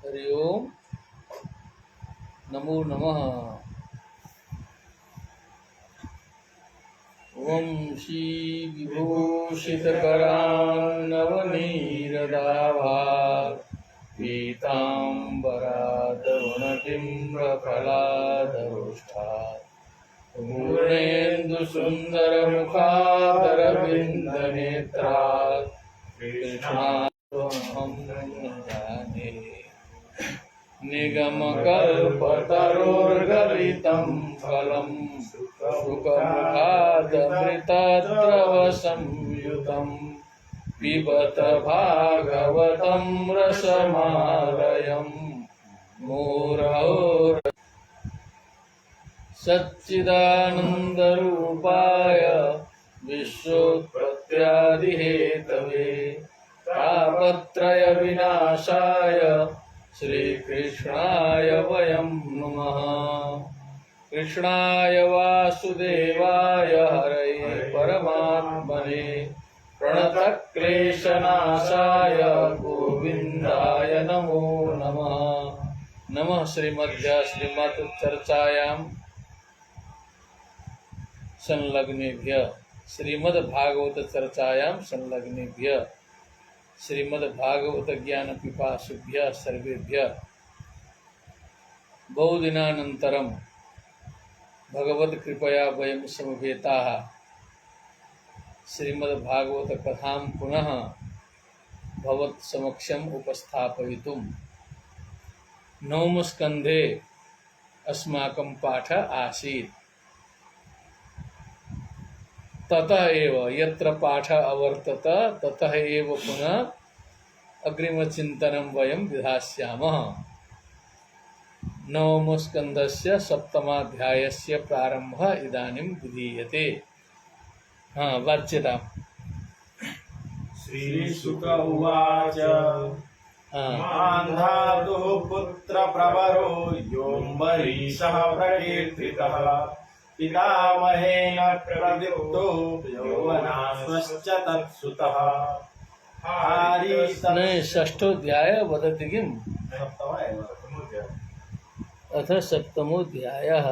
हरि ओम नमो नमः। ओम श्री विभूषितकरान्नवनीरदाभात् पीताम्बरादवनटिम्रफलादरुष्ठात् पूर्णेन्दुसुन्दरमुखादरविन्दनेत्रात् कृष्णाहं जाने निगमकल्पतरोर्गलितं फलं सुखमुखादमृतद्रवसंयुतं पिबत भागवतं रसमालयं मुहुरहो सच्चिदानन्दरूपाय विश्वोत्पत्त्यादिहेतवे तापत्रयविनाशाय श्रीकृष्णाय वयं नमः। कृष्णाय वासुदेवाय हरये परमात्मने प्रणतक्लेशनाशाय गोविन्दाय नमो नमः। नमः श्रीमद्चर्चायां संलग्नेभ्यः श्रीमद्भागवत चर्चायां संलग्नेभ्यः श्रीमद्भागवत ज्ञान पिपासुभ्यः सर्वेभ्यः बहुदिनानन्तरं भगवत कृपया वयं समवेताः श्रीमद्भागवत कथां पुनः भवत् समक्षम् उपस्थापयितुं नवमस्कन्धे अस्माकं पाठ आसीत्। ततः एव यत्र पाठ अवर्तत ततः एव पुनः अग्रिमचिन्तनं वयं विधास्यामः। नवमस्कन्धस्य सप्तमाध्यायस्य प्रारम्भः इदानीं विधीयते। वाच्यताम्। श्रीशुक उवाच मान्धातुः पुत्रप्रवरो योऽम्बरीषः प्रकीर्तितः पितामहेन प्रदीप्तो यौवनाश्वश्च तत्सुतः षष्ठोऽध्याय वदति किम्? अथ सप्तमोऽध्यायः।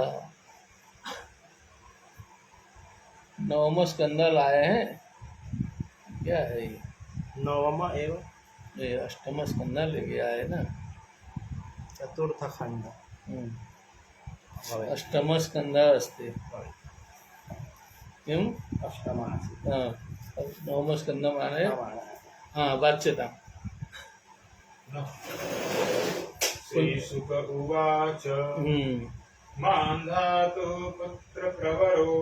नवम स्कंद लाए हैं क्या है ये? नवम एव ये अष्टम स्कंद लेके आए ना। चतुर्थ खंड अष्टम स्कंद अस्ति किम्? अष्टमासीत्। नवम स्कंद माने वाच्यता। श्रीशुक उवाच मान्धातुः पुत्रप्रवरो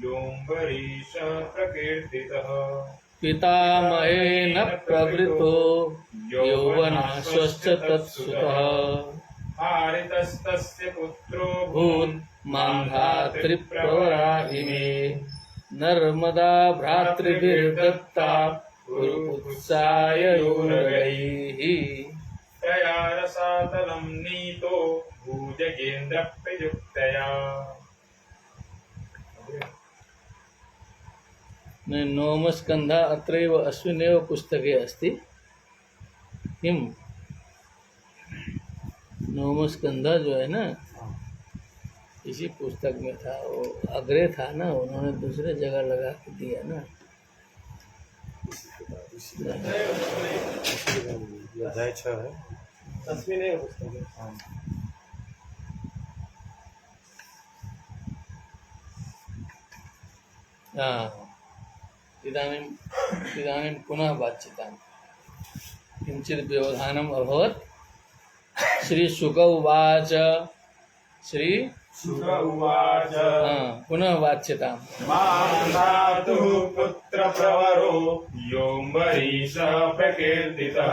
योऽम्बरीषः प्रकीर्तितः पितामहेन प्रवृतो यौवनाश्वश्च तत्सुतः हारितस्तस्य पुत्रो भून् मान्धातृप्रवरा इमे नर्मदा भ्रातृभिर्दत्ता उत्साहयोरगैः तया रसातलं नीतो भूजगेन्द्रप्रयुक्तया। नवमस्कन्धः अत्रैव अस्मिन्नेव पुस्तके अस्ति किम्? नवमस्कन्धः जो है ना इसी पुस्तक में था। वो अग्रे था ना, उन्होंने दूसरे जगह लगा के दिया ना। अध्याय 6 है तस्मिन् पुस्तके। इदानीं पुनः वाच्यताम्। किञ्चित् व्यवधानम् अभवत्। श्रीशुक उवाच श्रीशुक उवाच पुनः वाच्यताम्। मान्धातुः पुत्रप्रवरो योऽम्बरीषः प्रकीर्तितः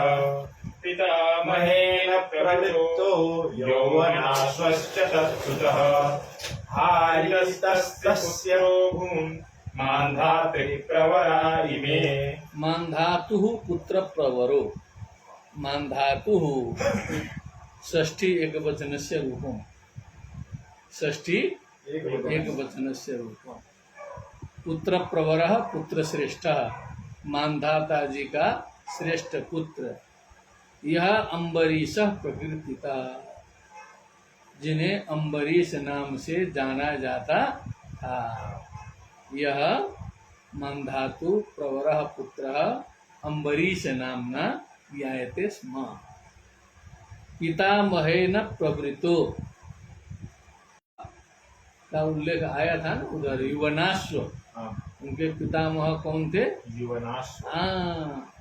पितामहेन प्रवृत्तो यौवनाश्वश्च तत्सुतः हारितस्तस्य भून् मान्धातृप्रवरा इमे। मान्धातुः पुत्रप्रवरो। मान्धातुः षष्ठी एकवचनस्य रूपम्। षष्ठी एकवचनस्य रूपम्। पुत्रप्रवरः पुत्रश्रेष्ठः। मान्धाता जी का श्रेष्ठ पुत्र यह अम्बरीश प्रकृतिता, जिन्हें अम्बरीश नाम से जाना जाता था। यह मंधातु प्रवरः पुत्रः अम्बरीश नामना ज्ञायते स्म। पितामहेन प्रवृतो का उल्लेख आया था ना उधर, युवनाश्व। उनके पितामह कौन थे? युवनाश्व। हाँ,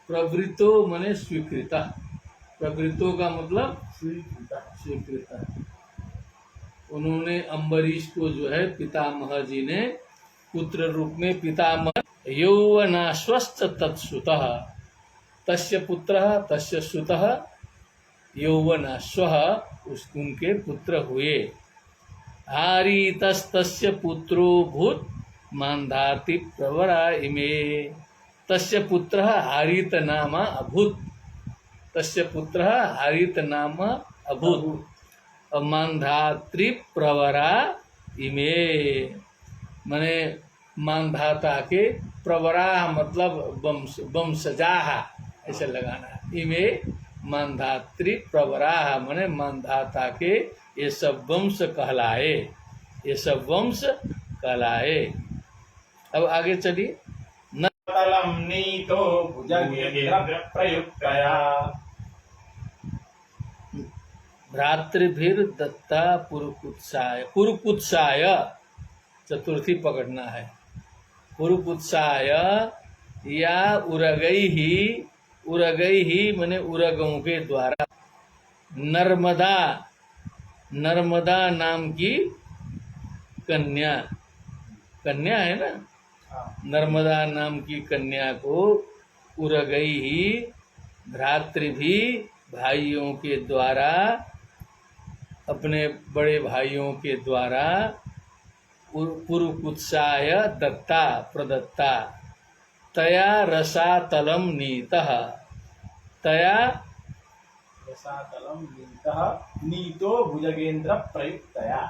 प्रवृतो मने स्वीकृता। प्रवृतो का मतलब स्वीकृता। उन्होंने अम्बरीश को जो है पितामह जी ने पुत्र रूप में पितामह यौवनाश्वश्च तत्सुतः, तस्य पुत्रः तस्य सुतः यौवनाश्वः, उनके पुत्र हुए। हारीतस्तस्य पुत्रो भूत् मान्धाति प्रवरा इमे, तस्य पुत्रः हारीत नाम अभूत्, तस्य पुत्रः हारीत नाम अभूत्, मान्धात्री प्रवरा इमे, माने मानधाता के प्रवरा मतलब वंशजाः ऐसे लगाना। इमे मानधात्री प्रवरा माने मानधाता के ये सब वंश कहलाए, ये सब वंश कहलाए। अब आगे चलिए। न तलम नीतो भुजगेन्द्र प्रयुक्तया भ्रातृभिर्दत्ता पुरुकुत्साय, पुरुकुत्साय चतुर्थी पकड़ना है। पुरुकुत्साय या उरगई ही माने उरगों के द्वारा नर्मदा, नर्मदा नाम की कन्या, कन्या है ना, नर्मदा नाम की कन्या को उरगई ही भ्रातृभी भाइयों के द्वारा, अपने बड़े भाइयों के द्वारा पुरुकुत्साय दत्ता प्रदत्ता। तया रसातलम नीतः, तया रसातलम नीतः नीतो भुजगेन्द्र प्रयुक्तया,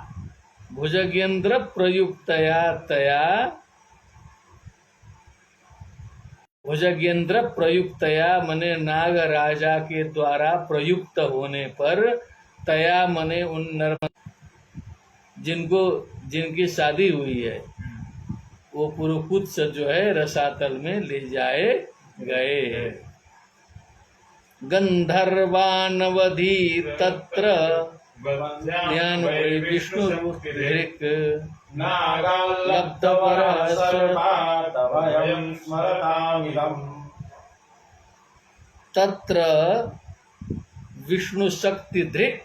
भुजगेन्द्र प्रयुक्तया तया, भुजगेन्द्र प्रयुक्तया मने नाग राजा के द्वारा प्रयुक्त होने पर, तया मने उन नर्मदा जिनको जिनकी शादी हुई है वो पुरुकुत्स जो है रसातल में ले जाए गए। गंधर्वानवधि तत्र ज्ञान विष्णु ऋक् नागालब्धवरः सर्वातवयं स्मरतामिदम्। तत्र विष्णु शक्ति धृक्,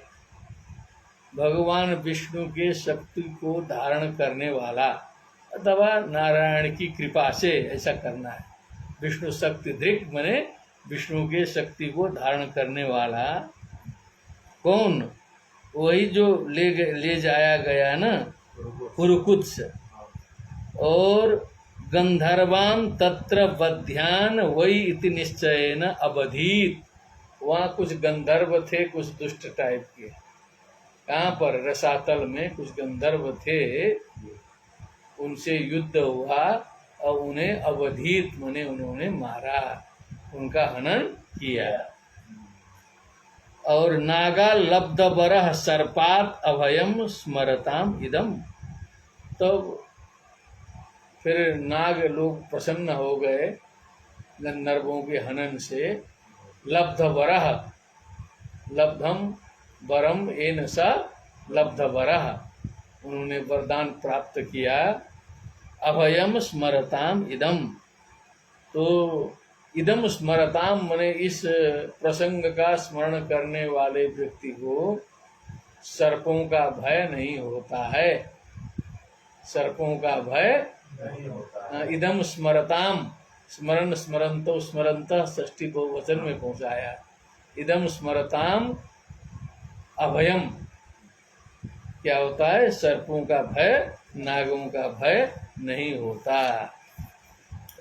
भगवान विष्णु के शक्ति को धारण करने वाला, अथवा नारायण की कृपा से ऐसा करना है। विष्णु शक्ति धृक् माने विष्णु के शक्ति को धारण करने वाला कौन? वही जो ले जाया गया ना पुरुकुत्स। और गंधर्वान तत्र वध्यान वही इति निश्चयेन अवधीत, वहाँ कुछ गंधर्व थे, कुछ दुष्ट टाइप के। कहाँ पर? रसातल में कुछ गंधर्व थे, उनसे युद्ध हुआ और उन्हें अवधीत माने उन्होंने मारा, उनका हनन किया। और नागा लब्ध बरह सर्पात अभयम स्मरताम इदम, तो फिर नाग लोग प्रसन्न हो गए गंधर्वों के हनन से। लब्ध बरह, लब्धम वरम एन स लब्ध बरह, उन्होंने वरदान प्राप्त किया। अभयम स्मरताम इदम, तो इदम स्मरताम माने इस प्रसंग का स्मरण करने वाले व्यक्ति को सर्पों का भय नहीं होता है, सर्पों का भय नहीं होता। इदम स्मरताम, स्मरण स्मरंतो स्मरंत षष्ठी बहुवचन में पहुंचाया। इदम स्मरताम अभयम क्या होता है? सर्पों का भय, नागों का भय नहीं होता।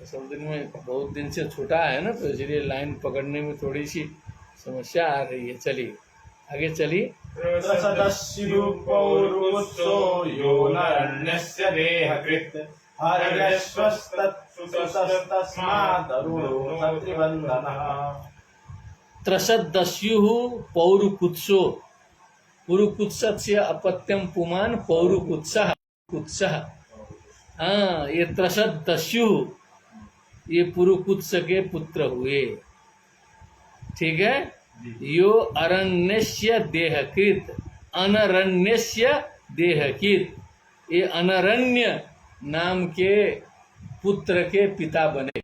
सब दिन में बहुत दिन से छूटा है ना, तो इसलिए लाइन पकड़ने में थोड़ी सी समस्या आ रही है। चलिए आगे चलिए। प्रसदस्युपौरुत्सो यो नरण्यस्य देहकृत् हर्यश्वस्तत्सुतस्तस्मादरुणो सत्रिबन्धनः। त्रसदस्यु पौरुकुत्सो पुरुकुत्स्य अपत्यम पुमान पौरुकुत्सः कुत्सः। हाँ, ये त्रसदस्यु ये पुरुकुत्स के पुत्र हुए। ठीक है। यो अरण्यस्य देहकृत अनरण्यस्य देहकृत, ये अनरण्य नाम के पुत्र के पिता बने।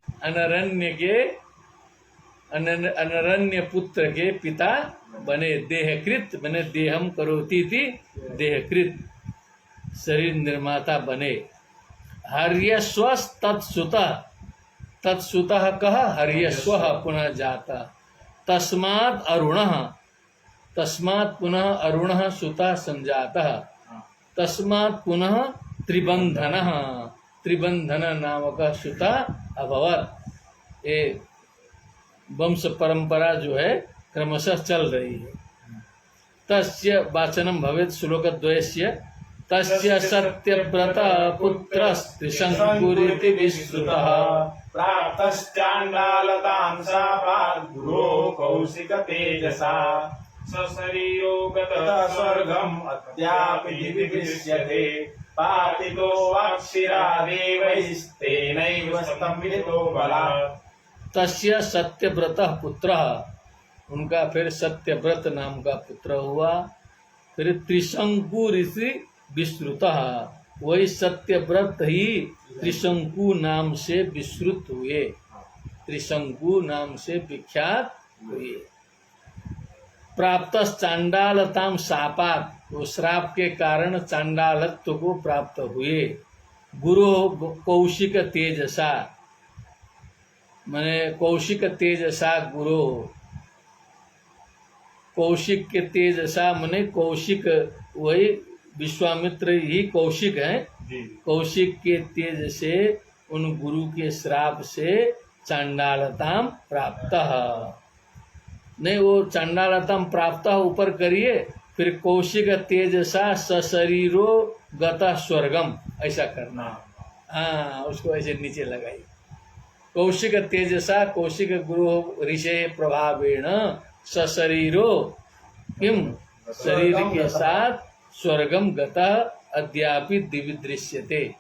अनरण्य पुत्र के पिता बने। देहकृत बने, देहम करोति थी, देहकृत शरीर निर्माता बने। हर्यस्व तत्सुतः, तत्सुतः कह हर्यस्व पुनः जाता। तस्मात् अरुणः, तस्मात् पुनः अरुणः सुतः संजातः। तस्मात् पुनः त्रिबंधनः, त्रिबंधन नामक सुता अभवत। ये वंश परंपरा जो है क्रमशः चल रही है। तस्य वाचनम भवेत् श्लोकद्वयस्य। तस्य सत्यव्रत पुत्रस्त्रिशंकुरिति विश्रुतः। प्राप्तश्चाण्डालतां शापात् गुरो कौशिक तेजसा। सशरीरो गतः स्वर्गम् अद्यापि विदृश्यते। पातितो वाक्षिरा देवैस्तेनैव स्तम्भितो बलात्। तस्य सत्यव्रत पुत्र, उनका फिर सत्यव्रत नाम का पुत्र हुआ। फिर त्रिशंकु ऋषि विश्रुत, वही सत्यव्रत ही त्रिशंकु नाम से विश्रुत हुए, त्रिशंकु नाम से विख्यात हुए। प्राप्त चांडालताम शापात, वो श्राप के कारण चांडालत्व को प्राप्त हुए। गुरु कौशिक तेजसा, माने कौशिक तेजसा गुरु, कौशिक के तेजसा माने कौशिक, वही विश्वामित्र ही कौशिक हैं। कौशिक के तेज से उन गुरु के श्राप से चांडालताम प्राप्त, नहीं वो चांडालताम प्राप्त ऊपर करिए, फिर कौशिक तेजसा सशरीरो गतः स्वर्गम, ऐसा करना। हाँ, उसको ऐसे नीचे लगाई। कौशिक तेजसा कौशिक गुरु ऋषे प्रभावेण सशरीरो किम, शरीर के साथ स्वर्गम गतः अद्यापि दिव्य दृश्यते,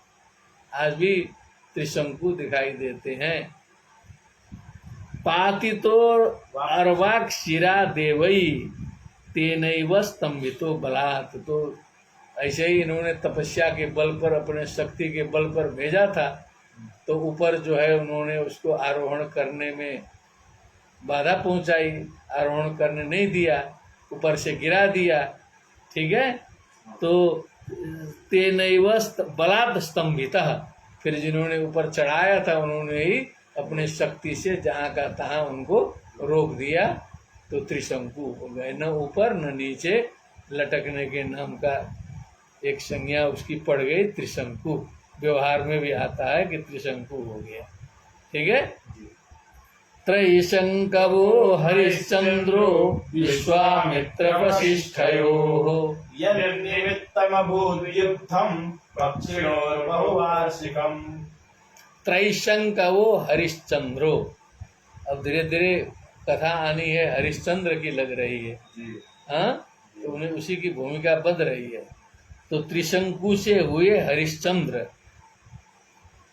आज भी त्रिशंकु दिखाई देते हैं। पातितो अर्वाक शिरा देवई तेनैव स्तंभितो बलात्, तो ऐसे ही इन्होंने तपस्या के बल पर, अपने शक्ति के बल पर भेजा था, तो ऊपर जो है उन्होंने उसको आरोहण करने में बाधा पहुंचाई, आरोहण करने नहीं दिया, ऊपर से गिरा दिया। ठीक है। तो तेनैव बलात् स्तंभितः, फिर जिन्होंने ऊपर चढ़ाया था उन्होंने ही अपने शक्ति से जहाँ का तहाँ उनको रोक दिया, तो त्रिशंकु हो गए। न ऊपर न नीचे लटकने के नाम का एक संज्ञा उसकी पड़ गई, त्रिशंकु। व्यवहार में भी आता है कि त्रिशंकु हो गया। ठीक है। त्रैशंकवो हरिश्चंद्रो विश्वामित्र वसिष्ठयोः यन्निमित्तमभूत् युद्धं पक्षिणोर्बहुवार्षिकम्। त्रैशंकवो हरिश्चंद्रो, अब धीरे धीरे कथा आनी है, हरिश्चंद्र की लग रही है। हाँ, तो उन्हें उसी की भूमिका बन रही है। तो त्रिशंकु से हुए हरिश्चंद्र।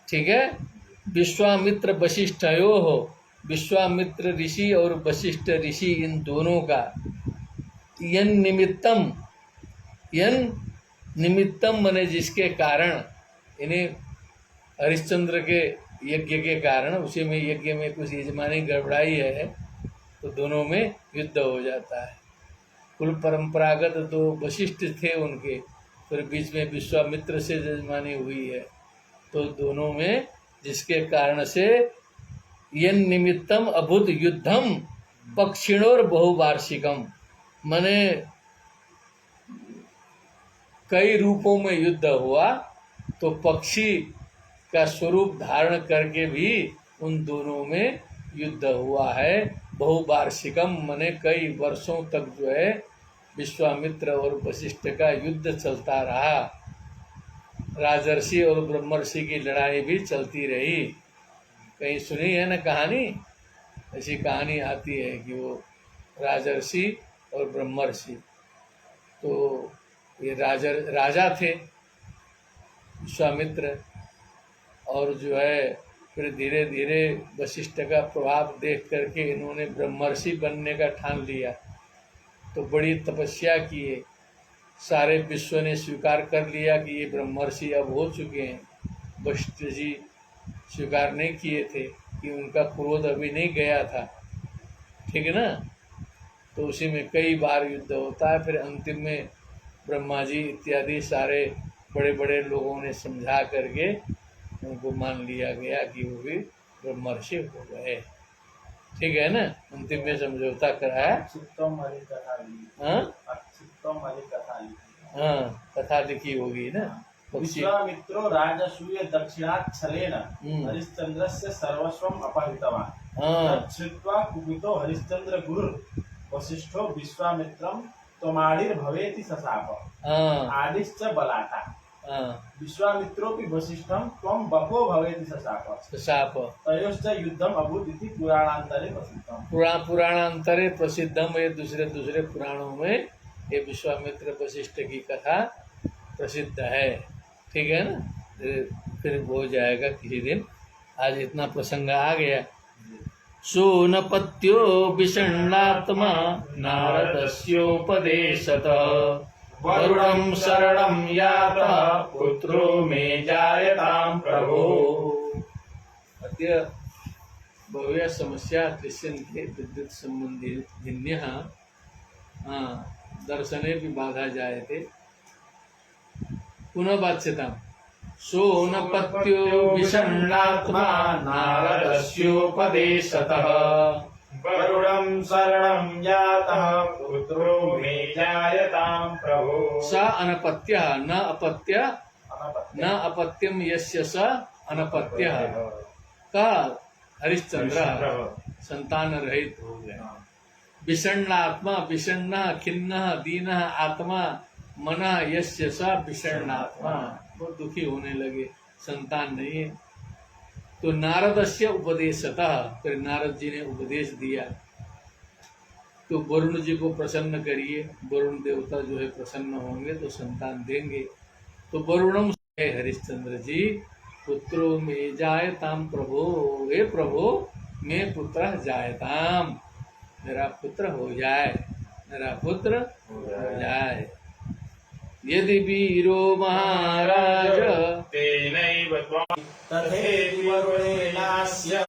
ठीक है। विश्वामित्र वशिष्ठयो हो, विश्वामित्र ऋषि और वशिष्ठ ऋषि, इन दोनों का यन निमित्तम मने जिसके कारण, इन्हें हरिश्चंद्र के यज्ञ के कारण, उसी में यज्ञ में कुछ यजमानी गड़बड़ाई है, तो दोनों में युद्ध हो जाता है। कुल परंपरागत तो वशिष्ठ थे उनके, फिर बीच में विश्वामित्र से यजमानी हुई है, तो दोनों में जिसके कारण से यन निमित्तम अभूत युद्धम पक्षिणोर बहुवार्षिकम, मने कई रूपों में युद्ध हुआ, तो पक्षी का स्वरूप धारण करके भी उन दोनों में युद्ध हुआ है। बहुवार्षिकम मने कई वर्षों तक जो है विश्वामित्र और वशिष्ठ का युद्ध चलता रहा। राजर्षि और ब्रह्मर्षि की लड़ाई भी चलती रही। कहीं सुनी है ना कहानी, ऐसी कहानी आती है कि वो राजर्षि और ब्रह्मर्षि। तो ये राजा थे विश्वामित्र, और जो है फिर धीरे धीरे वशिष्ठ का प्रभाव देख करके इन्होंने ब्रह्मर्षि बनने का ठान लिया। तो बड़ी तपस्या किए, सारे विश्व ने स्वीकार कर लिया कि ये ब्रह्मर्षि अब हो चुके हैं। वशिष्ठ जी स्वीकार नहीं किए थे कि उनका क्रोध अभी नहीं गया था, ठीक है ना। तो उसी में कई बार युद्ध होता है, फिर अंतिम में ब्रह्मा जी इत्यादि सारे बड़े बड़े लोगों ने समझा करके उनको मान लिया गया कि वो भी ब्रह्मर्षि हो गए, ठीक है ना। अंतिम में समझौता कराया। हाँ, कथा लिखी होगी ना। विश्वामित्रो राजसूय दक्षिणाच्छलेन हरिश्चंद्रस्य सर्वस्वम् अपहृतवान्। तच्छ्रुत्वा कुपितो हरिश्चंद्र गुरुः वसिष्ठो विश्वामित्रं त्वमाडिर्भवेति सशाप। आदिश्च बलाटा। विश्वामित्रोऽपि वसिष्ठं त्वं बको भवेति सशाप। तयोश्च युद्धम् अभूत् इति पुराणान्तरे प्रसिद्धम्। पुराणान्तरे प्रसिद्धम, ये दूसरे दूसरे पुराणों में ये विश्वामित्र वशिष्ठ की कथा प्रसिद्ध है, ठीक है ना। फिर हो जाएगा किसी दिन, आज इतना प्रसंग आ गया। सोनपत्यो विषण्णात्मा नारदस्योपदेशतः वरुणं शरणं यातः पुत्रो मे जायतां प्रभो। अद्य भव्य समस्या दृश्यन्ते विद्युत संबंधी भिन्यः दर्शने भी बाधा जायते। पुनः वाच्यताम्। सोनपत्यो विषण्णात्मा नारदस्योपदेशतः वरुणं शरणं यातः पुत्रो मे जायतां प्रभो। स अनपत्यः न अपत्यम यस्य स अनपत्यः का हरिश्चंद्र संतान रहित हो गया। विषण्णात्मा, विषण्ण खिन्न दीन आत्मा मन यस्य स विषण्णात्मा, बहुत दुखी होने लगे, संतान नहीं है। तो नारदस्य उपदेशतः, फिर नारद जी ने उपदेश दिया तो वरुण जी को प्रसन्न करिए, वरुण देवता जो है प्रसन्न होंगे तो संतान देंगे। तो वरुणम है हरिश्चंद्र जी, पुत्रो में जायताम प्रभो, हे प्रभो मैं पुत्र जायताम, मेरा पुत्र हो जाए, मेरा पुत्र हो जाए। यदि वीरो महाराज तेनैव तथेति वरुणेनास्य।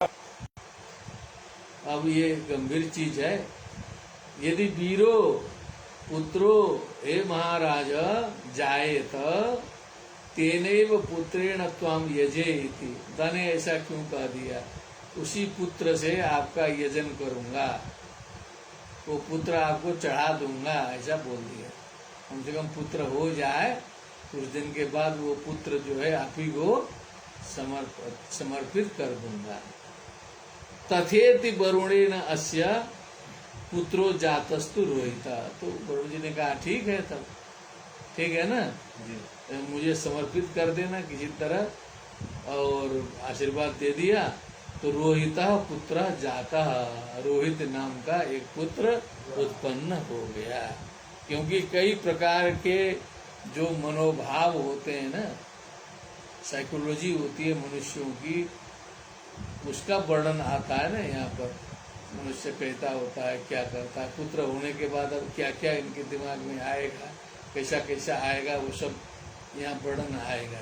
अब ये गंभीर चीज है। यदि वीरो पुत्रो हे महाराज जायेत तेनैव पुत्रेण त्वाम यजेति। दाने ऐसा क्यों कह दिया? उसी पुत्र से आपका यजन करूंगा, वो पुत्र आपको चढ़ा दूंगा, ऐसा बोल दिया। कम से कम पुत्र हो जाए, कुछ दिन के बाद वो पुत्र जो है आप ही को समर्पित कर दूंगा। तथेति वरुणेन अस्य पुत्रो जातस्तु रोहिता। तो वरुण जी ने कहा ठीक है, तब ठीक है ना, मुझे समर्पित कर देना किसी तरह, और आशीर्वाद दे दिया। तो रोहिता पुत्र जाता, रोहित नाम का एक पुत्र उत्पन्न हो गया। क्योंकि कई प्रकार के जो मनोभाव होते हैं ना, साइकोलॉजी होती है मनुष्यों की, उसका वर्णन आता है ना यहाँ पर। मनुष्य कहता होता है, क्या करता है, पुत्र होने के बाद अब क्या क्या इनके दिमाग में आएगा, कैसा कैसा आएगा, वो सब यहाँ वर्णन आएगा।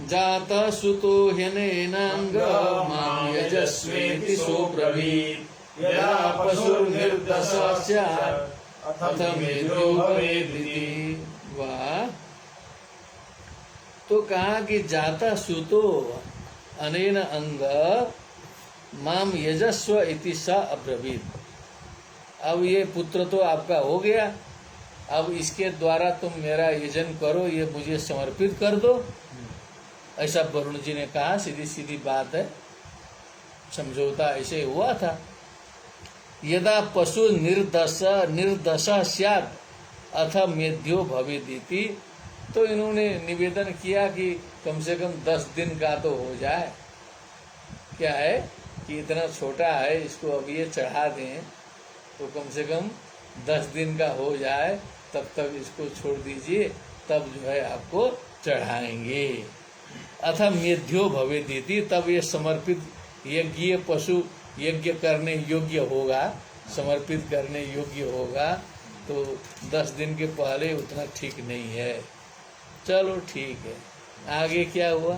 जात सुतो ह्यनेनांग मां यजस्वेति सोब्रवीत् यदा पशुर्निर्दशः स्यात् अथ मेद्यो भवेदिति। वाह। तो कहा कि जाता सुतो अनेन अंग माम यजस्व इति स अब्रवीत्। अब ये पुत्र तो आपका हो गया, अब इसके द्वारा तुम मेरा यजन करो, ये मुझे समर्पित कर दो, ऐसा वरुण जी ने कहा। सीधी सीधी बात है, समझौता ऐसे हुआ था। यदा पशु निर्दश स्यात् अथ मेध्यो भवेदिति। तो इन्होंने निवेदन किया कि कम से कम 10 दिन का तो हो जाए। क्या है? कि इतना छोटा है, इसको अब ये चढ़ा दें तो कम से कम 10 दिन का हो जाए, तब तक इसको छोड़ दीजिए, तब जो है आपको चढ़ाएंगे। अथ मेध्यो भवेदिति, तब ये समर्पित यज्ञ पशु यज्ञ करने योग्य होगा, समर्पित करने योग्य होगा। तो 10 दिन के पहले उतना ठीक नहीं है। चलो ठीक है, आगे क्या हुआ?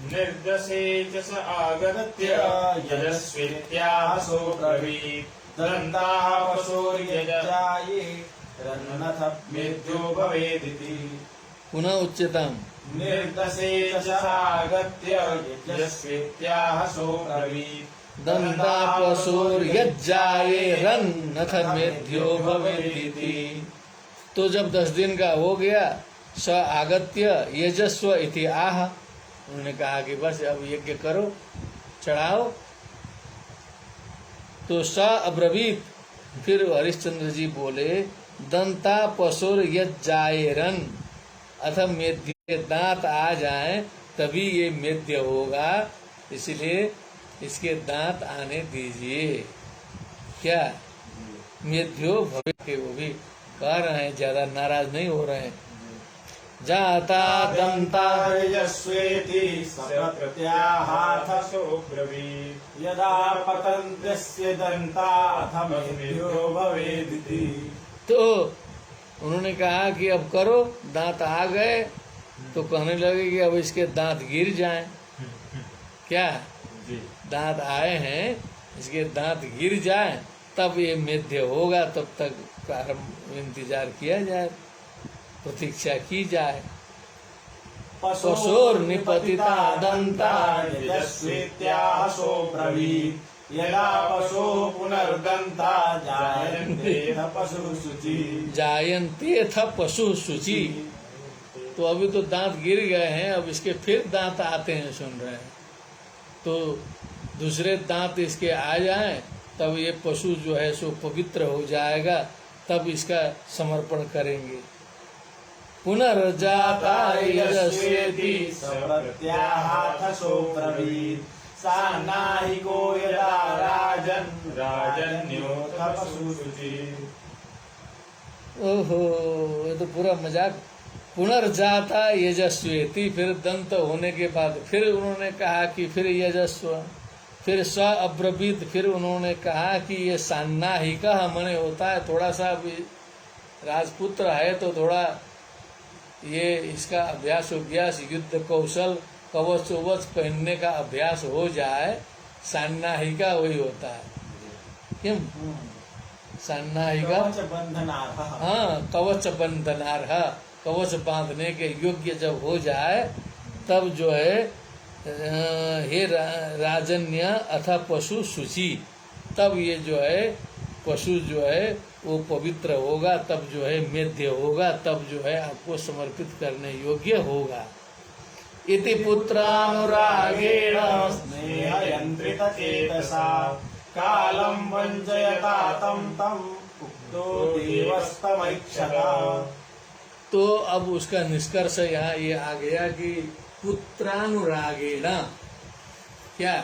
निर्दशे च स आगत्य यजस्वेत्याह सोब्रवीत् दन्ताः पशोर्यजाये रन्नथ मेध्यो भवेदिति। पुनः उच्चतम। निर्दशे च आगत्य यजस्वेत्याह सोब्रवीत् दंता पशुर्यज्जाये रन्नथ मेध्यो भवेदिति। तो जब 10 दिन का हो गया, स आगत्य यजस्व इति आह, उन्होंने कहा कि बस अब यज्ञ करो, चढ़ाओ। तो स अब्रवीत, फिर हरिश्चंद्र जी बोले, दंता पशुर यज्जायरन, अथ मेध्य, दांत आ जाए तभी ये मेध्य होगा, इसलिए इसके दांत आने दीजिए। क्या मेध्यो भवे के वो भी कह रहे हैं, ज्यादा नाराज नहीं हो रहे हैं। जाता दंता यजस्वेति सप्रत्याहाथ सोब्रवीत् यदा पतन्त्यस्य दन्ता अथ मेध्यो भवेदिति। तो उन्होंने कहा कि अब करो, दांत आ गए, तो कहने लगे कि अब इसके दांत गिर जाएं। क्या दांत आए हैं, इसके दांत गिर जाएं तब ये मेध्य होगा, तब तक प्रारंभ इंतजार किया जाए, प्रतीक्षा की जाए। पशोर निपतिता दंता यजस्वेत्याह सोब्रवीत् यदा पशो पुनर्दन्ता जायन्तेथ पशु शुचि। जायन्तेथ पशु शुचि। तो अभी तो दांत गिर गए हैं, अब इसके फिर दांत आते हैं, सुन रहे हैं। तो दूसरे दांत इसके आ जाएं, तब ये पशु जो है सो पवित्र हो जाएगा, तब इसका समर्पण करेंगे। पुनर्जाता यजस्वेति सप्रत्याहाथ सोब्रवीत् सान्नाहिको यदा राजन्योऽथ पशु शुचि। ओहो, ये तो पूरा मजाक। पुनर्जाता यजस्वेति, फिर दंत होने के बाद फिर उन्होंने कहा कि फिर यजस्व, फिर स अब्रवीत, फिर उन्होंने कहा कि ये सान्नाहिका मने होता है, थोड़ा सा भी राजपुत्र है तो थोड़ा ये इसका अभ्यास अभ्यास, युद्ध कौशल, कवच उवच पहनने का अभ्यास हो जाए, सान्नाहिका वही होता है। क्यों सान्नाहिका? हाँ, कवच बंधनार्ह, कवच बांधने के योग्य जब हो जाए, तब जो है हे राजन्य अथा पशु शुचि, तब ये जो है पशु जो है वो पवित्र होगा, तब जो है मेध्य होगा, तब जो है आपको समर्पित करने योग्य होगा। इति पुत्रानुरागेण स्नेहयन्त्रित चेतसा कालं वञ्चयता तं उक्तो देवस्तमैक्षता। तो अब उसका निष्कर्ष यहाँ ये आ गया कि पुत्रानुरागेण, क्या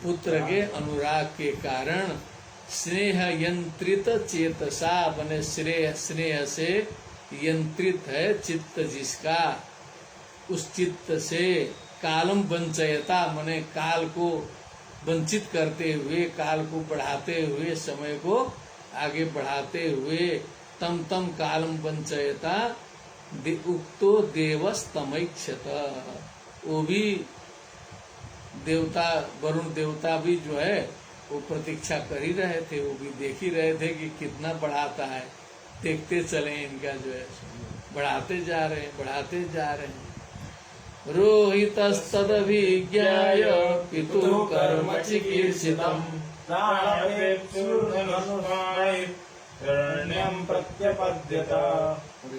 पुत्र के अनुराग के कारण, स्नेह यंत्रित चेतसा, बने स्नेह से यंत्रित है चित्त जिसका, उस चित्त से कालम वंचयता, मने काल को वंचित करते हुए, काल को बढ़ाते हुए, समय को आगे बढ़ाते हुए, तम तम कालम वंचयता उक्तो देवस्तमैक्षत, वो भी देवता, वरुण देवता भी जो है वो प्रतीक्षा कर ही रहे थे, वो भी देख ही रहे थे कि कितना बढ़ाता है, देखते चले, इनका जो है बढ़ाते जा रहे हैं, बढ़ाते जा रहे हैं। रोहितस्तदभिज्ञाय पितुः कर्म चिकीर्षितम् प्रत्यपद्यत।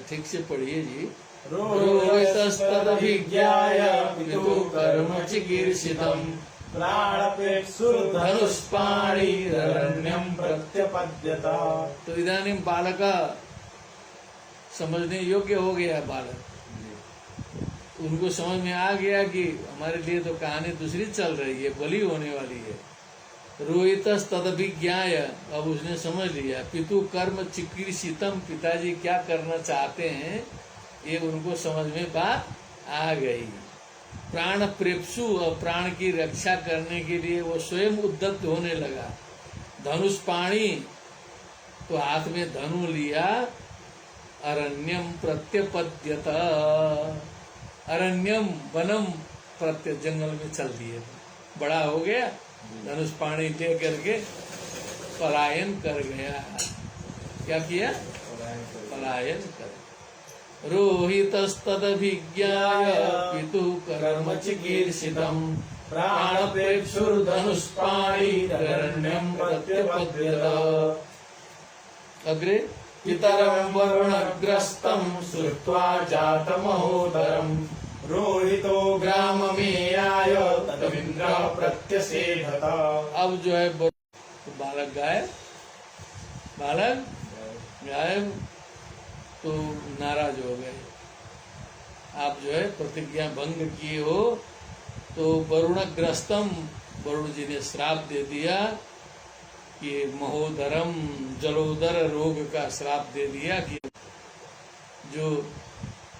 ठीक से पढ़िए जी। रोहितस्तदभिज्ञाय पितुः कर्म चिकीर्षितम् धनुष्पाणिररण्यं प्रत्यपद्यत। तो इदानीं बालक समझने योग्य हो गया, बालक उनको समझ में आ गया कि हमारे लिए तो कहानी दूसरी चल रही है, बलि होने वाली है। रोहित तदभिज्ञाय, अब उसने समझ लिया, पितु कर्म चिकीर्षितम, पिताजी क्या करना चाहते हैं ये उनको समझ में बात आ गई। प्राण प्रेप्सु, और प्राण की रक्षा करने के लिए वो स्वयं उद्यत होने लगा। धनुष पाणी, तो हाथ में धनु लिया। अरण्यम प्रत्यपद्यत, अरण्यम वनम प्रत्य, जंगल में चल दिए। बड़ा हो गया, धनुष पाणी ले करके पलायन कर गया। क्या किया? पलायन कर। रोहितस्तदभिज्ञाय पितु कर्म चिकीर्षितम् प्राणप्रेक्षुर्धनुष्पाणिररण्यं प्रत्यपद्यत। अग्रे पितरं वरुणग्रस्तं श्रुत्वा जातमहोदरम् रोहितो ग्राममेयाय तदिन्द्रः प्रत्यसेधत। अब जो है बालक गायब, बालक गायब, तो नाराज हो गए। आप जो है प्रतिज्ञा भंग किए हो, तो वरुणग्रस्तम, वरुण जी ने श्राप दे दिया कि महोदरम, जलोदर रोग का श्राप दे दिया कि जो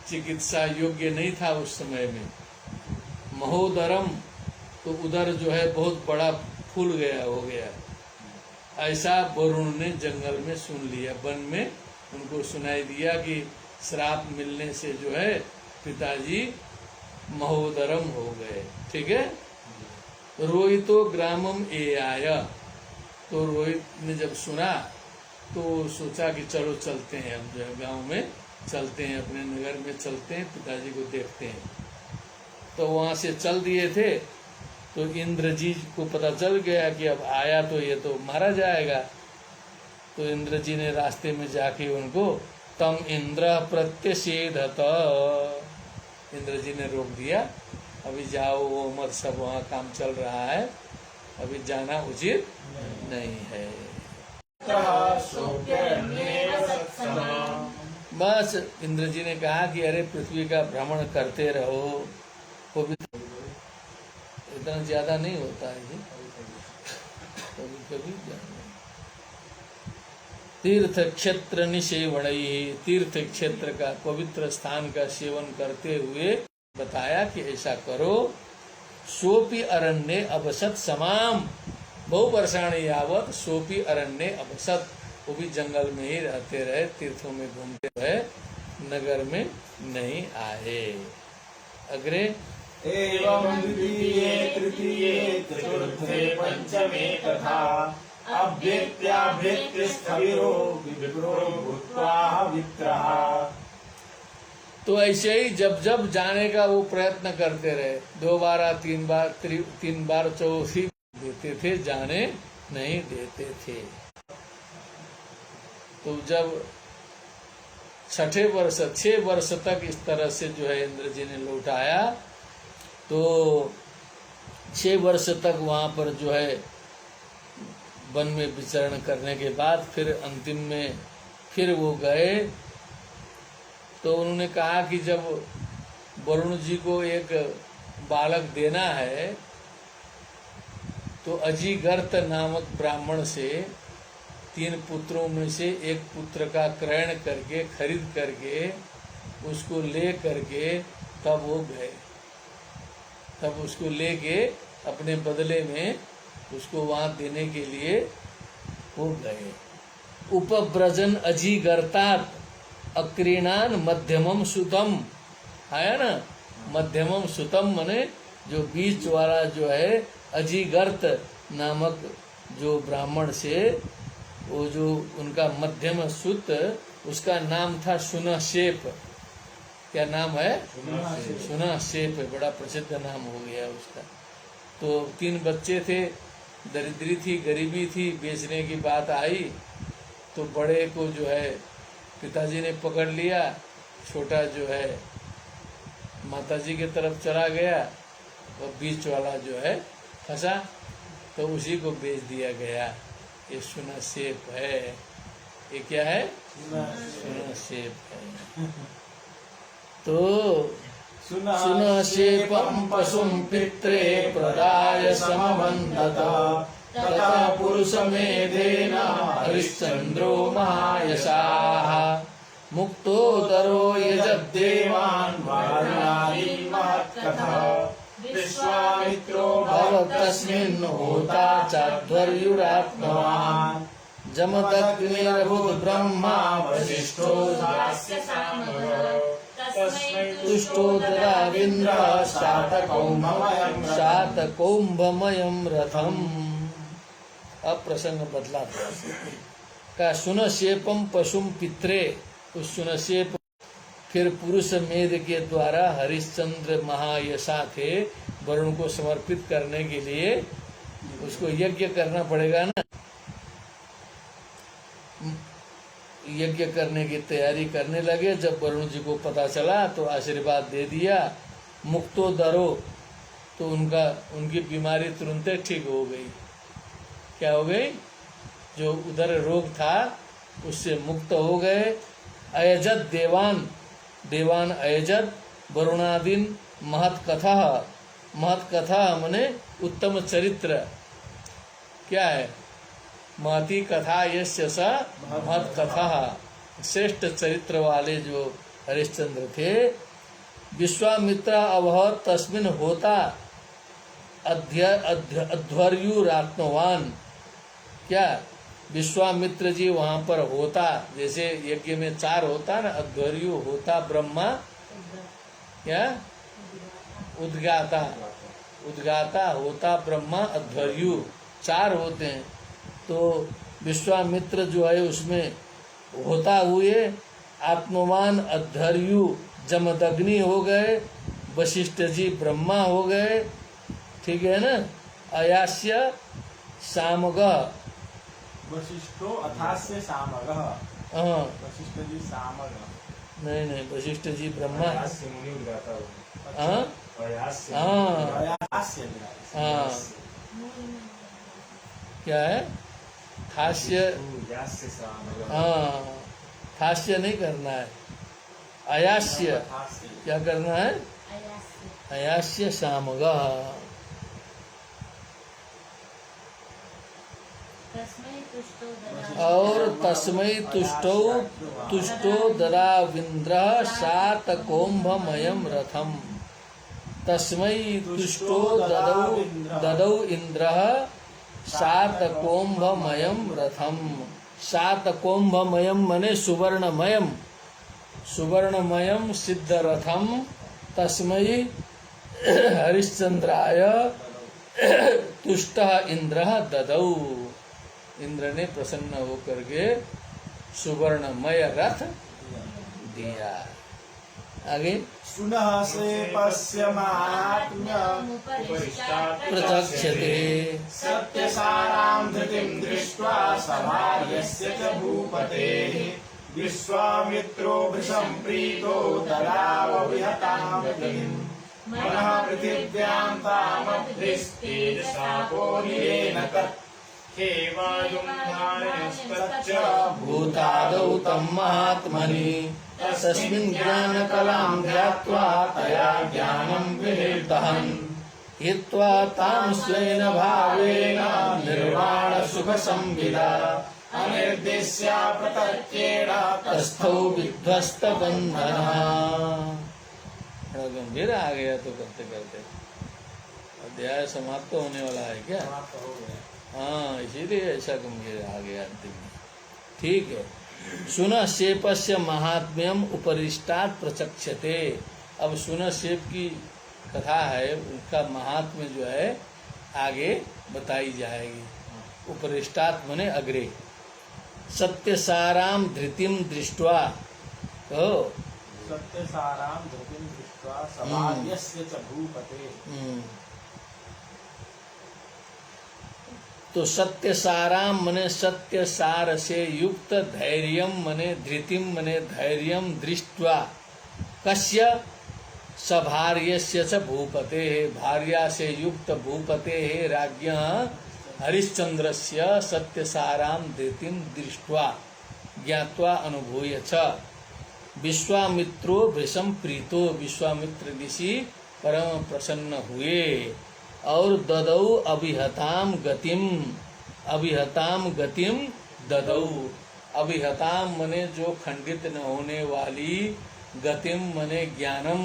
चिकित्सा योग्य नहीं था उस समय में। महोदरम, तो उदर जो है बहुत बड़ा फूल गया, हो गया। ऐसा वरुण ने जंगल में सुन लिया, वन में उनको सुनाई दिया कि श्राप मिलने से जो है पिताजी महोदरम हो गए। ठीक है। रोहितो ग्रामम ए आया, तो रोहित ने जब सुना तो सोचा कि चलो चलते हैं, हम जो है गाँव में चलते हैं, अपने नगर में चलते हैं, पिताजी को देखते हैं। तो वहां से चल दिए थे, तो इंद्र जी को पता चल गया कि अब आया तो ये तो मारा जाएगा। तो इंद्र जी ने रास्ते में जाके उनको तम इंद्र प्रत्यसेधत, इंद्र जी ने रोक दिया, अभी जाओ वो मत, सब वहाँ काम चल रहा है, अभी जाना उचित नहीं है। बस इंद्र जी ने कहा कि अरे पृथ्वी का भ्रमण करते रहो, वो भी इतना ज्यादा नहीं होता है जी, कभी कभी तीर्थ क्षेत्र निसेवण, तीर्थ क्षेत्र का, पवित्र स्थान का सेवन करते हुए बताया कि ऐसा करो। सोपी अरण्ये अवसत समाम, बहु वर्षाणि यावत सोपी अरण्ये अवसत, वो भी जंगल में ही रहते रहे, तीर्थों में घूमते रहे, नगर में नहीं आए। अग्रे एवं द्वितीये तृतीये चतुर्थे पंचमे तथा अभ्येत्याभ्येत्य स्थविरो विप्रो भूत्वा वित्रः। तो ऐसे ही जब जब जाने का वो प्रयत्न करते रहे, 2 बार 3 बार 3 बार चौथी देते थे, जाने नहीं देते थे। तो जब 6ठे वर्ष 6 वर्ष तक इस तरह से जो है इंद्र जी ने लौटाया, तो 6 वर्ष तक वहां पर जो है वन में विचरण करने के बाद फिर अंतिम में फिर वो गए। तो उन्होंने कहा कि जब वरुण जी को एक बालक देना है, तो अजीगर्त नामक ब्राह्मण से 3 पुत्रों में से एक पुत्र का क्रयण करके, खरीद करके, उसको ले करके तब वो गए, तब उसको लेके अपने बदले में उसको वहां देने के लिए वो गए। उपव्रजन अजीगर्तात अक्रीणान मध्यमम सुतम, आया ना, मध्यमम सुतम मने जो बीच वाला जो है अजीगर्त नामक जो ब्राह्मण से, वो जो उनका मध्यम सुत, उसका नाम था सुनशेप। क्या नाम है? सुनशेप, बड़ा प्रसिद्ध नाम हो गया उसका। तो 3 बच्चे थे, दरिद्री थी, गरीबी थी, बेचने की बात आई तो बड़े को जो है पिताजी ने पकड़ लिया, छोटा जो है माताजी की तरफ चला गया, और बीच वाला जो है फंसा, तो उसी को बेच दिया गया। ये सुनशेप है। ये क्या है? सुनशेप है। तो सुनशेपं पशुं पित्रे प्रदाय समवन्दत तथा पुरुषमेधेन हरिश्चंद्रो महायशाः मुक्तोदरो यजद्देवान् वारुणादीन् महत्कथा विश्वामित्रो भवतस्मिन् होता चाध्वर्युरात्मवान् जमदग्निरभूद्ब्रह्मा वसिष्ठो दास्य सामगः तस्मै तुष्टो ददाविन्द्रः शातकौम्भमयं रथम। अब प्रसंग बदला था का सुनशेपम पशुम पित्रे, उस सुनशेप फिर पुरुष मेध के द्वारा हरिश्चंद्र महायशा थे, वरुण को समर्पित करने के लिए उसको यज्ञ करना पड़ेगा ना। यज्ञ करने की तैयारी करने लगे। जब वरुण जी को पता चला तो आशीर्वाद दे दिया। मुक्तो दरो, तो उनकी बीमारी तुरंत ठीक हो गई। क्या हो गई? जो उधर रोग था उससे मुक्त हो गए। अयजत देवान अयजत वरुणादीन महत कथा मने उत्तम चरित्र। क्या है? महती कथा यस्य स महत कथा, श्रेष्ठ चरित्र वाले जो हरिश्चंद्र थे। विश्वामित्र अभवत तस्मिन् होता अध्वर्युरात्मवान। क्या? विश्वामित्र जी वहां पर होता, जैसे यज्ञ में 4 होता ना, अध्वर्यु होता ब्रह्मा, क्या उद्गाता होता ब्रह्मा अध्वर्यु 4 होते हैं। तो विश्वामित्र जो है उसमें होता हुए, आत्मवान अध्वर्यु जमदग्नि हो गए, वशिष्ठ जी ब्रह्मा हो गए, ठीक है ना। अयास्य सामगः, वशिष्ठो अथास्य सामगः, हाँ वशिष्ठ जी सामगः, नहीं वशिष्ठ जी ब्रह्मा, अयास्य मुनि उद्गाता हो, हाँ अयास्य हाँ अयास्य हाँ, क्या है? थास्य, यास्य सामगः, हाँ थास्य नहीं करना है, अयास्य। अथास्य क्या करना है? अयास्य सामगः। और तस्मै तुष्टो ददाविन्द्रः शातकौम्भमयं रथम। तस्मै तुष्टो ददौ इंद्रः शातकौम्भमयं रथम। शातकौम्भमयम मने सुवर्णमयम सिद्ध रथम तस्मै हरिश्चंद्राय तुष्टः इंद्रः ददौ। इंद्र ने प्रसन्न होकर के सुवर्णमय रथ दिया। आगे सुनः से पश्य महात्म्यम् प्रचक्षते सत्यसारां धृतिं दृष्ट्वा समार्यस्य च भूपतेः विश्वामित्रो भृशं प्रीतो ददाव विहतां गतिम् मनः पृथिव्यां तामभ्यस्तेजसापोनिरेण तत् हेवायुम्धारयस्तच्च भूतादौ तं महात्मनि तस्मिन् ज्ञानकलां ध्यात्वा तया ज्ञानं विनिर्दहन् हित्वा तां स्वेन भावेन निर्वाणसुखसंविदा अनिर्देश्या प्रतर्क्येण तस्थौ विध्वस्तबन्धनः। बड़ा गंभीर आ गया तो करते करते अध्याय समाप्त होने वाला है क्या? हाँ, इसीलिए ऐसा गंभीर आ गया अंतिम में। ठीक है। सुन शेपस्य महात्म्यम उपरिष्टात् प्रचक्षते। अब सुन शेप की कथा है, उनका महात्म्य जो है आगे बताई जाएगी। उपरिष्टात् मने अग्रे। सत्यसाराम धृतिम दृष्ट्वा, तो सत्यसारां धृतिं दृष्ट्वा समार्यस्य च भूपते। तो सत्य साराम मने सत्य सार से युक्त, धैर्यम मने धृतिम मने धैर्यम दृष्ट्वा, कस्य सभार्यस्य च भूपते, भार्या से युक्त भूपते राज्ञः हरिश्चंद्रस्य सत्य साराम धृतिम दृष्ट्वा ज्ञात्वा अनुभूय च विश्वामित्रो भृशं प्रीतो। विश्वामित्र ऋषि परम प्रसन्न हुए और ददौ अभिहताम गतिम, अभिहताम गतिम ददौ। अभिहताम मने जो खंडित न होने वाली, गतिम मने ज्ञानम,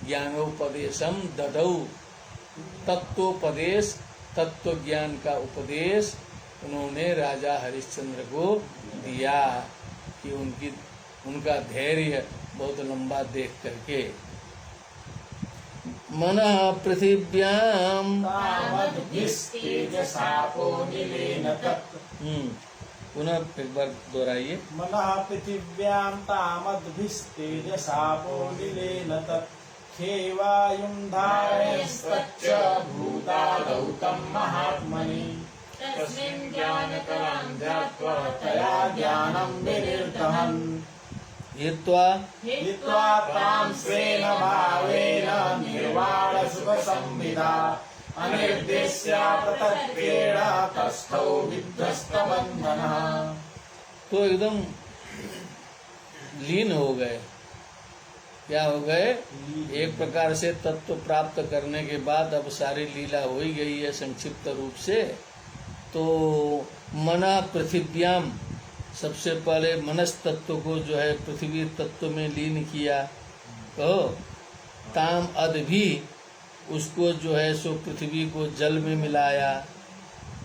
ज्ञानोपदेशम ददौ, तत्वोपदेश, तत्व ज्ञान का उपदेश उन्होंने राजा हरिश्चंद्र को दिया कि उनका धैर्य बहुत लंबा देख करके। मनः पृथिव्याम, तावद्भिस्तेजसापो निलेन तत्। पुनः एक बार दोहराइए। मनः पृथिव्यां तामद्भिस्तेजसापो निलेन तत्। खेवायुं धारयस्तच्च भूतादौ तं महात्मनि। तस्मिन् ज्ञानकलां ध्यात्वा तया ज्ञानं विनिर्दहन्। हित्वा तां स्वेन भावेन निर्वाणसुखसंविदा। अनिर्देश्या प्रतर्केण तस्थौ विध्वस्तबन्धनः। तो एकदम लीन हो गए। क्या हो गए? एक प्रकार से तत्व प्राप्त करने के बाद अब सारी लीला हो ही गई है संक्षिप्त रूप से। तो मना पृथिव्याम, सबसे पहले मनस तत्व को जो है पृथ्वी तत्व में लीन किया। कहो ताम अद भी, उसको जो है सो पृथ्वी को जल में मिलाया,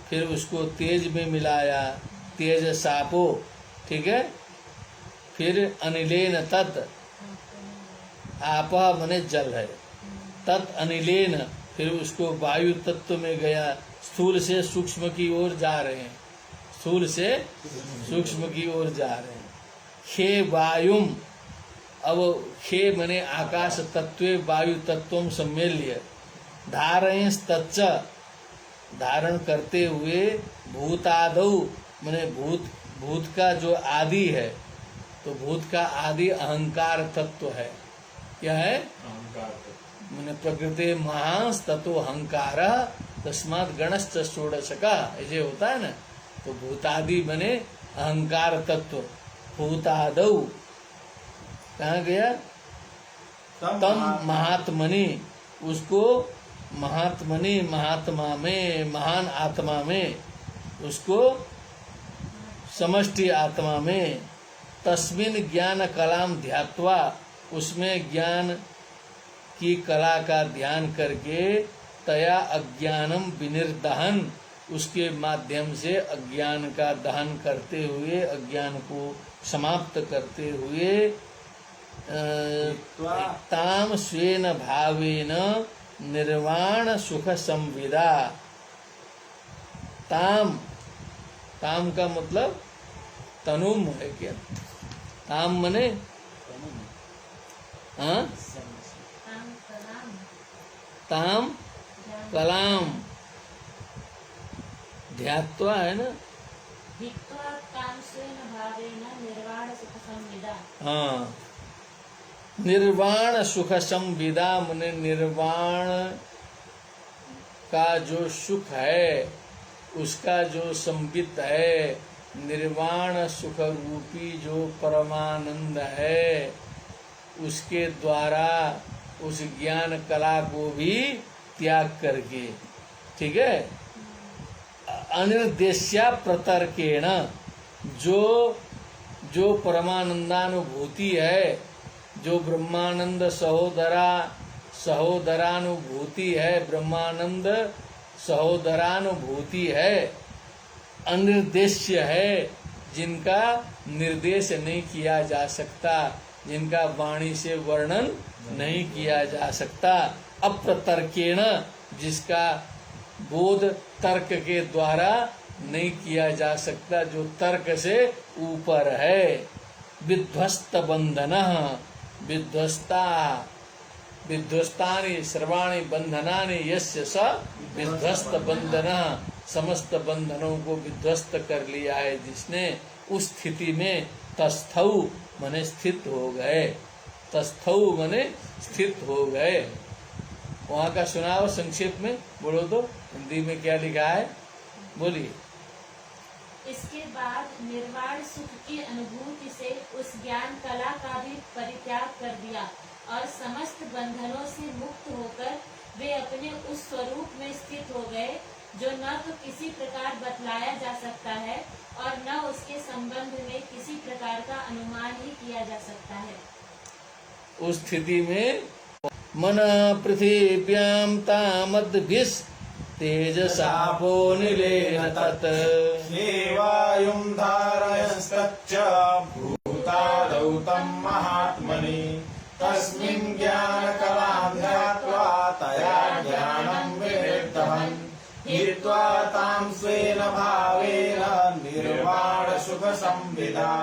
फिर उसको तेज में मिलाया, तेज सापो, ठीक है। फिर अनिलेन तत्, आपा मने जल है, तत् अनिलेन, फिर उसको वायु तत्व में गया। स्थूल से सूक्ष्म की ओर जा रहे हैं, स्थूल से सूक्ष्म की ओर जा रहे हैं। खे वायुम, अब खे मने आकाश तत्वे वायु तत्वम सम्मेल्य। धारयं तच्च, धारण करते हुए। भूतादौ मने भूत का जो आदि है, तो भूत का आदि अहंकार तत्व है। क्या है? मैंने प्रकृति महांस तत्व अहंकार, तस्मात् गणश्च षोडशका, ऐसे होता है ना। तो भूतादि बने अहंकार तत्व। भूतादौ कहाँ गया? तम महात्मनि, उसको महात्मनि, महात्मा में, महान आत्मा में, उसको समष्टि आत्मा में। तस्मिन् ज्ञान कलाम ध्यात्वा, उसमें ज्ञान की कला का ध्यान करके। तया अज्ञानम विनिर्दहन, उसके माध्यम से अज्ञान का दहन करते हुए, अज्ञान को समाप्त करते हुए। ताम स्वेन भावेन निर्वाण सुख संविदा। ताम, ताम का मतलब तनुम है क्या? ताम मने हाँ, ताम कलाम ध्यात्वा है ना। हाँ, निर्वाण सुख संविदा मने निर्वाण का जो सुख है, उसका जो संवित है, निर्वाण सुख रूपी जो परमानंद है, उसके द्वारा उस ज्ञान कला को भी त्याग करके, ठीक है। अनिर्देश्या प्रतर्केण, जो परमानंदानुभूति है, जो ब्रह्मानंद सहोदरानुभूति है, ब्रह्मानंद सहोदरानुभूति है, अनिर्देश्य है, जिनका निर्देश नहीं किया जा सकता, जिनका वाणी से वर्णन नहीं किया जा सकता। अप्रतर्केण, जिसका बोध तर्क के द्वारा नहीं किया जा सकता, जो तर्क से ऊपर है। विध्वस्त बंधन, विध्वस्तानि सर्वाणि बंधनानि यस्य स विध्वस्त बंधन, समस्त बंधनों को विध्वस्त कर लिया है जिसने, उस स्थिति में तस्थौ मने स्थित हो गए। तस्थौ मने स्थित हो गए। वहाँ का सुनाओ संक्षेप में, बोलो तो हिंदी में क्या लिखा है, बोलिए। इसके बाद निर्वाण सुख की अनुभूति से उस ज्ञान कला का भी परित्याग कर दिया और समस्त बंधनों से मुक्त होकर वे अपने उस स्वरूप में स्थित हो गए जो न तो किसी प्रकार बतलाया जा सकता है और न उसके संबंध में किसी प्रकार का अनुमान ही किया जा सकता है। उस स्थिति में मन पृथिव्याम तामद्भिस् तेजसापो निलेन तत् हेवायुं धारयस्तच्च भूतादौ तं महात्मनि तस्मिन् ज्ञानकलां ध्यात्वा तया ज्ञानं विनिर्दहन् हित्वा तां स्वेन भावेन निर्वाणसुखसंविदा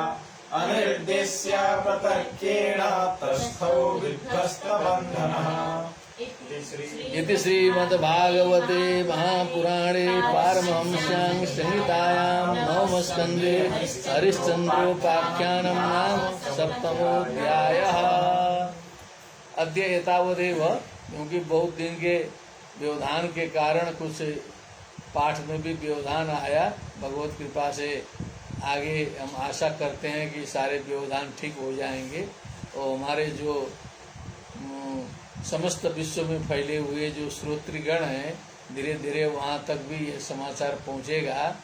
अनिर्देश्य प्रतर्केण तस्थौ विध्वस्तबन्धनः। इति श्रीमद्भागवते महापुराणे पारमहंस्यां संहितायां नवमस्कन्धे हरिश्चन्द्रोपाख्यानं नाम सप्तमोऽध्यायः। अद्य एतावदेव, क्योंकि बहुत दिन के व्यवधान के कारण कुछ पाठ में भी व्यवधान आया। भगवत कृपा से आगे हम आशा करते हैं कि सारे व्यवधान ठीक हो जाएंगे और हमारे जो समस्त विश्व में फैले हुए जो श्रोतृगण हैं, धीरे धीरे वहाँ तक भी ये समाचार पहुँचेगा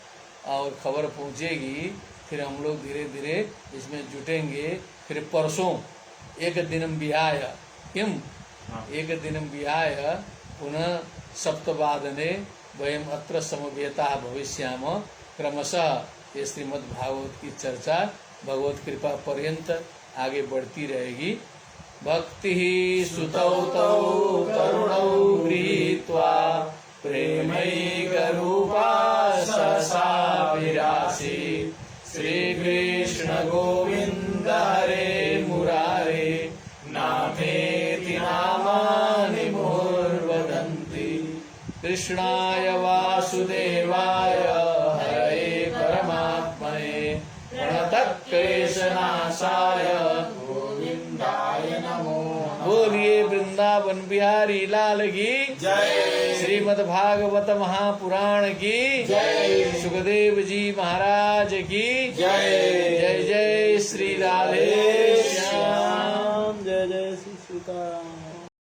और खबर पहुँचेगी। फिर हम लोग धीरे धीरे इसमें जुटेंगे। फिर परसों एक दिनम विहाय किम एक दिनम विहाय पुनः सप्तवादने वयम अत्र समवेता भविष्याम। क्रमशः ये श्रीमद् भागवत की चर्चा भगवत कृपा पर्यंत आगे बढ़ती रहेगी। भक्ति सुतौ तौ करुणौ गृहीत्वा प्रेमैकरूपा सा विरासी श्रीकृष्ण गोविन्द हरे मुरारे नामेति नामानि मुहुर्वदन्ति कृष्णाय वासुदेवाय हरे परमात्मने प्रणतक्लेशनाशाय गोविन्दाय नमो नमः। बोलिए वृंदावन बिहारी लाल की जय। श्रीमद् भागवत महापुराण की जय। सुखदेव जी महाराज की जय। जय जय